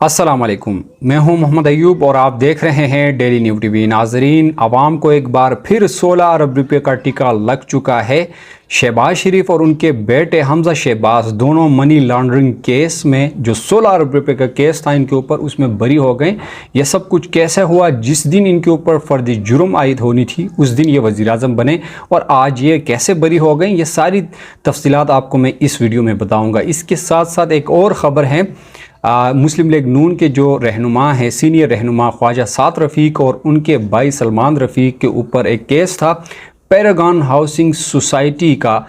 अस्सलाम वालेकुम, मैं हूं मोहम्मद अयूब और आप देख रहे हैं डेली न्यूज़ टीवी। नाजरीन, आवाम को एक बार फिर 16 अरब रुपये का टिका लग चुका है। शहबाज शरीफ और उनके बेटे हमजा शहबाज दोनों मनी लॉन्ड्रिंग केस में जो 16 अरब रुपये का केस था इनके ऊपर, उसमें बरी हो गए। यह सब कुछ कैसे हुआ? जिस दिन इनके ऊपर फर्द जुर्म आयद होनी थी उस दिन ये वज़ीर आज़म बने और आज ये कैसे बरी हो गए, ये सारी तफसीलात आपको मैं इस वीडियो में बताऊँगा। इसके साथ साथ एक और ख़बर है, मुस्लिम लीग नून के जो रहनुमा हैं, सीनियर रहनुमा ख्वाजा साद रफ़ीक और उनके भाई सलमान रफ़ीक के ऊपर एक केस था पैरागॉन हाउसिंग सोसाइटी का।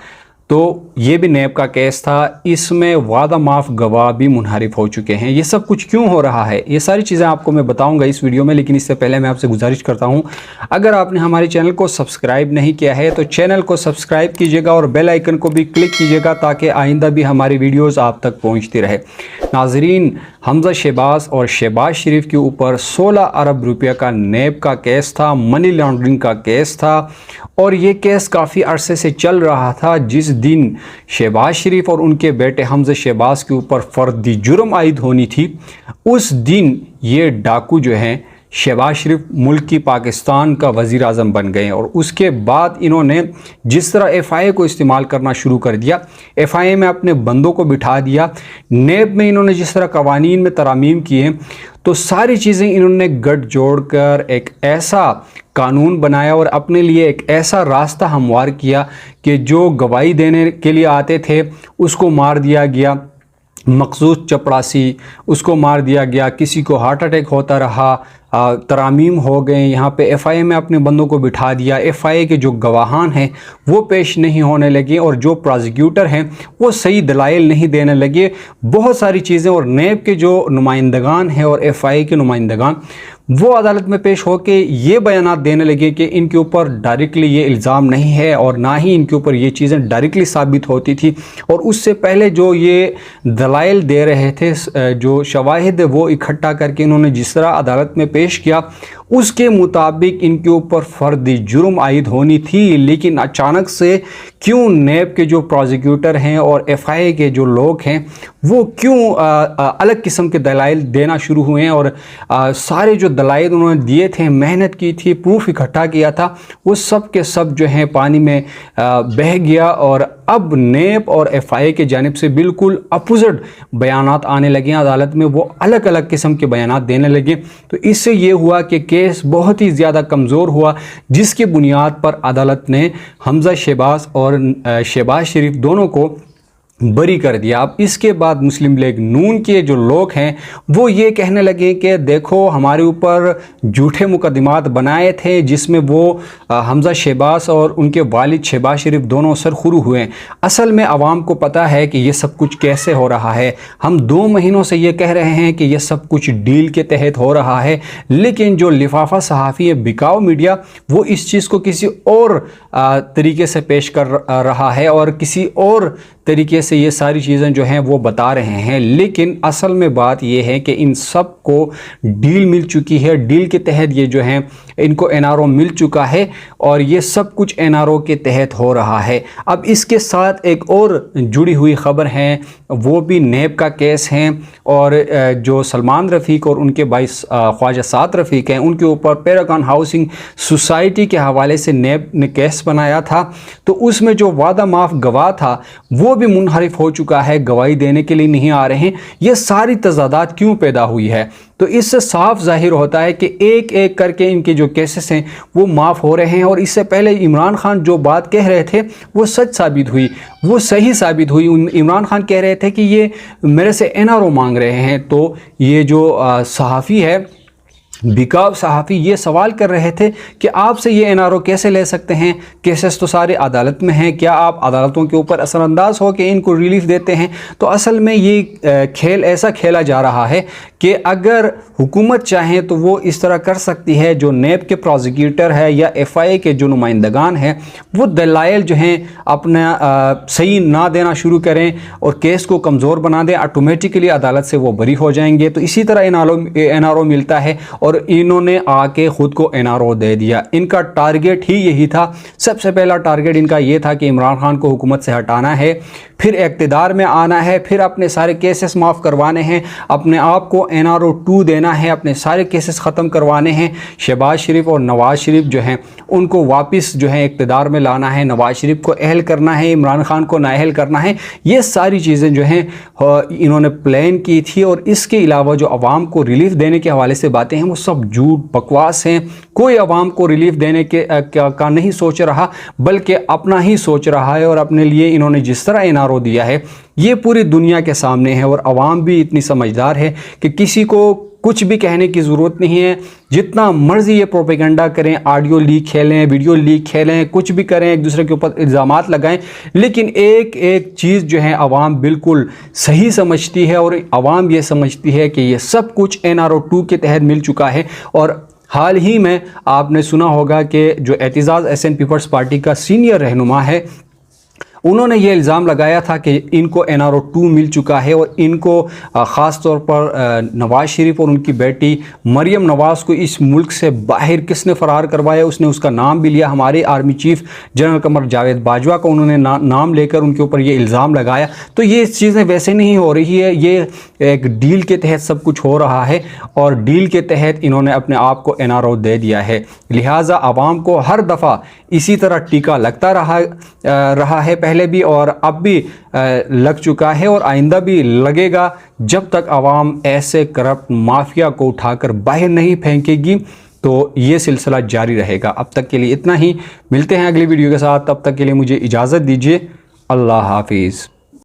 तो ये भी नेब का केस था। इसमें वादा माफ़ गवाह भी मुनहरिफ हो चुके हैं। ये सब कुछ क्यों हो रहा है, ये सारी चीज़ें आपको मैं बताऊंगा इस वीडियो में। लेकिन इससे पहले मैं आपसे गुजारिश करता हूं, अगर आपने हमारे चैनल को सब्सक्राइब नहीं किया है तो चैनल को सब्सक्राइब कीजिएगा और बेल आइकन को भी क्लिक कीजिएगा ताकि आइंदा भी हमारी वीडियोज़ आप तक पहुँचती रहे। नाजरीन, हमजा शहबाज और शहबाज शरीफ के ऊपर 16 अरब रुपये का नेब का केस था, मनी लॉन्ड्रिंग का केस था और ये केस काफ़ी अरसे से चल रहा था। जिस दिन शहबाज शरीफ और उनके बेटे हमजा शहबाज के ऊपर फर्दी जुर्म आयद होनी थी उस दिन ये डाकू जो हैं शहबाज शरीफ मुल्क की पाकिस्तान का वज़ीर आज़म बन गए और उसके बाद इन्होंने जिस तरह FIA को इस्तेमाल करना शुरू कर दिया, FIA में अपने बंदों को बिठा दिया, नेब में इन्होंने जिस तरह कवानीन में तरामीम किए, तो सारी चीज़ें इन्होंने गठ जोड़ कर एक ऐसा कानून बनाया और अपने लिए एक ऐसा रास्ता हमवार किया कि जो गवाही देने के लिए आते थे उसको मार दिया गया, मखसूस चपड़ासी उसको मार दिया गया, किसी को हार्ट अटैक होता रहा, तरामीम हो गए। यहाँ पे FIA में अपने बंदों को बिठा दिया, FIA के जो गवाहान हैं वो पेश नहीं होने लगे और जो प्रोसिक्यूटर हैं वो सही दलाइल नहीं देने लगे। बहुत सारी चीज़ें, और नेब के जो नुमाइंदगान हैं और FIA के नुमाइंदगान वो अदालत में पेश होकर ये बयानात देने लगे कि इनके ऊपर डायरेक्टली ये इल्ज़ाम नहीं है और ना ही इनके ऊपर ये चीज़ें डायरेक्टली साबित होती थी। और उससे पहले जो ये दलाइल दे रहे थे, जो शवाहिद वो इकट्ठा करके इन्होंने जिस तरह अदालत में पेश किया उसके मुताबिक इनके ऊपर फर्द जुर्म आयद होनी थी। लेकिन अचानक से क्यों नेब के जो प्रोसिक्यूटर हैं और FIA के जो लोग हैं वो क्यों अलग किस्म के दलाइल देना शुरू हुए हैं और सारे जो दलाइल उन्होंने दिए थे, मेहनत की थी, प्रूफ इकट्ठा किया था, वो सब के सब जो हैं पानी में बह गया। और अब नेब और FIA के जानिब से बिल्कुल अपोजिट बयानात आने लगे हैं अदालत में, वो अलग अलग किस्म के बयानात देने लगे। तो इससे ये हुआ कि केस बहुत ही ज़्यादा कमज़ोर हुआ, जिसकी बुनियाद पर अदालत ने हमजा शहबाज और शहबाज शरीफ दोनों को बरी कर दिया। अब इसके बाद मुस्लिम लीग नून के जो लोग हैं वो ये कहने लगे कि देखो हमारे ऊपर झूठे मुकदमात बनाए थे जिसमें वो हमजा शहबाज और उनके वालिद शहबाज शरीफ दोनों सरखुरू हुए। असल में आवाम को पता है कि ये सब कुछ कैसे हो रहा है। हम 2 महीनों से ये कह रहे हैं कि ये सब कुछ डील के तहत हो रहा है, लेकिन जो लिफाफा सहाफ़ी है बिकाऊ मीडिया वो इस चीज़ को किसी और तरीके से पेश कर रहा है और किसी और तरीके से ये सारी चीज़ें जो हैं वो बता रहे हैं। लेकिन असल में बात ये है कि इन सब को डील मिल चुकी है, डील के तहत ये जो हैं इनको NRO मिल चुका है और ये सब कुछ NRO के तहत हो रहा है। अब इसके साथ एक और जुड़ी हुई ख़बर है, वो भी नेब का केस है और जो सलमान रफ़ीक और उनके भाई ख्वाजा साद रफ़ीक हैं उनके ऊपर पैरागॉन हाउसिंग सोसाइटी के हवाले से नेब ने केस बनाया था। तो उसमें जो वादा माफ़ गवाह था वो भी मुनहरिफ हो चुका है, गवाही देने के लिए नहीं आ रहे हैं। ये सारी तज़ादात क्यों पैदा हुई है? तो इससे साफ जाहिर होता है कि एक एक करके इनके जो केसेस हैं वो माफ़ हो रहे हैं। और इससे पहले इमरान खान जो बात कह रहे थे वो सच साबित हुई, वो सही साबित हुई। इमरान खान कह रहे थे कि ये मेरे से NRO मांग रहे हैं। तो ये जो सहाफ़ी है, बिकाऊ सहाफ़ी, ये सवाल कर रहे थे कि आपसे ये NRO कैसे ले सकते हैं, केसेस तो सारे अदालत में हैं, क्या आप अदालतों के ऊपर असरअंदाज हो के इनको रिलीफ देते हैं? तो असल में ये खेल ऐसा खेला जा रहा है कि अगर हुकूमत चाहे तो वो इस तरह कर सकती है। जो नेब के प्रोसिक्यूटर है या FIA के जो नुमाइंदगान हैं वो दलाइल जो हैं अपना सही ना देना शुरू करें और केस को कमज़ोर बना दें, ऑटोमेटिकली अदालत से वो बरी हो जाएंगे। तो इसी तरह NRO मिलता है اور انہوں نے آ کے خود کو NRO دے دیا۔ ان کا ٹارگیٹ ہی یہی تھا، سب سے پہلا ٹارگیٹ ان کا یہ تھا کہ عمران خان کو حکومت سے ہٹانا ہے، پھر اقتدار میں آنا ہے، پھر اپنے سارے کیسز معاف کروانے ہیں، اپنے آپ کو NRO 2 دینا ہے، اپنے سارے کیسز ختم کروانے ہیں، شہباز شریف اور نواز شریف جو ہیں ان کو واپس جو ہے اقتدار میں لانا ہے، نواز شریف کو اہل کرنا ہے، عمران خان کو نااہل کرنا ہے۔ یہ ساری چیزیں جو ہیں انہوں نے پلان کی تھی، اور اس کے علاوہ جو عوام کو ریلیف دینے کے حوالے سے باتیں ہیں وہ سب جھوٹ بکواس ہیں۔ کوئی عوام کو ریلیف دینے کا نہیں سوچ رہا، بلکہ اپنا ہی سوچ رہا ہے، اور اپنے لیے انہوں نے جس طرح NRO دیا ہے یہ پوری دنیا کے سامنے ہے، اور عوام بھی اتنی سمجھدار ہے کہ کسی کو کچھ بھی کہنے کی ضرورت نہیں ہے۔ جتنا مرضی یہ پروپیگنڈا کریں، آڈیو لیک کھیلیں، ویڈیو لیک کھیلیں، کچھ بھی کریں، ایک دوسرے کے اوپر الزامات لگائیں، لیکن ایک چیز جو ہے عوام بالکل صحیح سمجھتی ہے، اور عوام یہ سمجھتی ہے کہ یہ سب کچھ NRO 2 کے تحت مل چکا ہے۔ اور حال ہی میں آپ نے سنا ہوگا کہ جو اعتزاز احسن پیپلز پارٹی کا سینئر رہنما ہے، انہوں نے یہ الزام لگایا تھا کہ ان کو NRO 2 مل چکا ہے، اور ان کو خاص طور پر نواز شریف اور ان کی بیٹی مریم نواز کو اس ملک سے باہر کس نے فرار کروایا، اس نے اس کا نام بھی لیا، ہمارے army chief general Qamar Javed Bajwa کا انہوں نے نام لے کر ان کے اوپر یہ الزام لگایا۔ تو یہ چیزیں ویسے نہیں ہو رہی ہے، یہ ایک ڈیل کے تحت سب کچھ ہو رہا ہے، اور ڈیل کے تحت انہوں نے اپنے آپ کو NRO دے دیا ہے۔ لہٰذا عوام کو ہر دفعہ اسی طرح ٹیکا لگتا رہا ہے، پہلے بھی اور اب بھی لگ چکا ہے، اور آئندہ بھی لگے گا، جب تک عوام ایسے کرپٹ مافیا کو اٹھا کر باہر نہیں پھینکے گی تو یہ سلسلہ جاری رہے گا۔ اب تک کے لیے اتنا ہی، ملتے ہیں اگلی ویڈیو کے ساتھ، تب تک کے لیے مجھے اجازت دیجیے، اللہ حافظ۔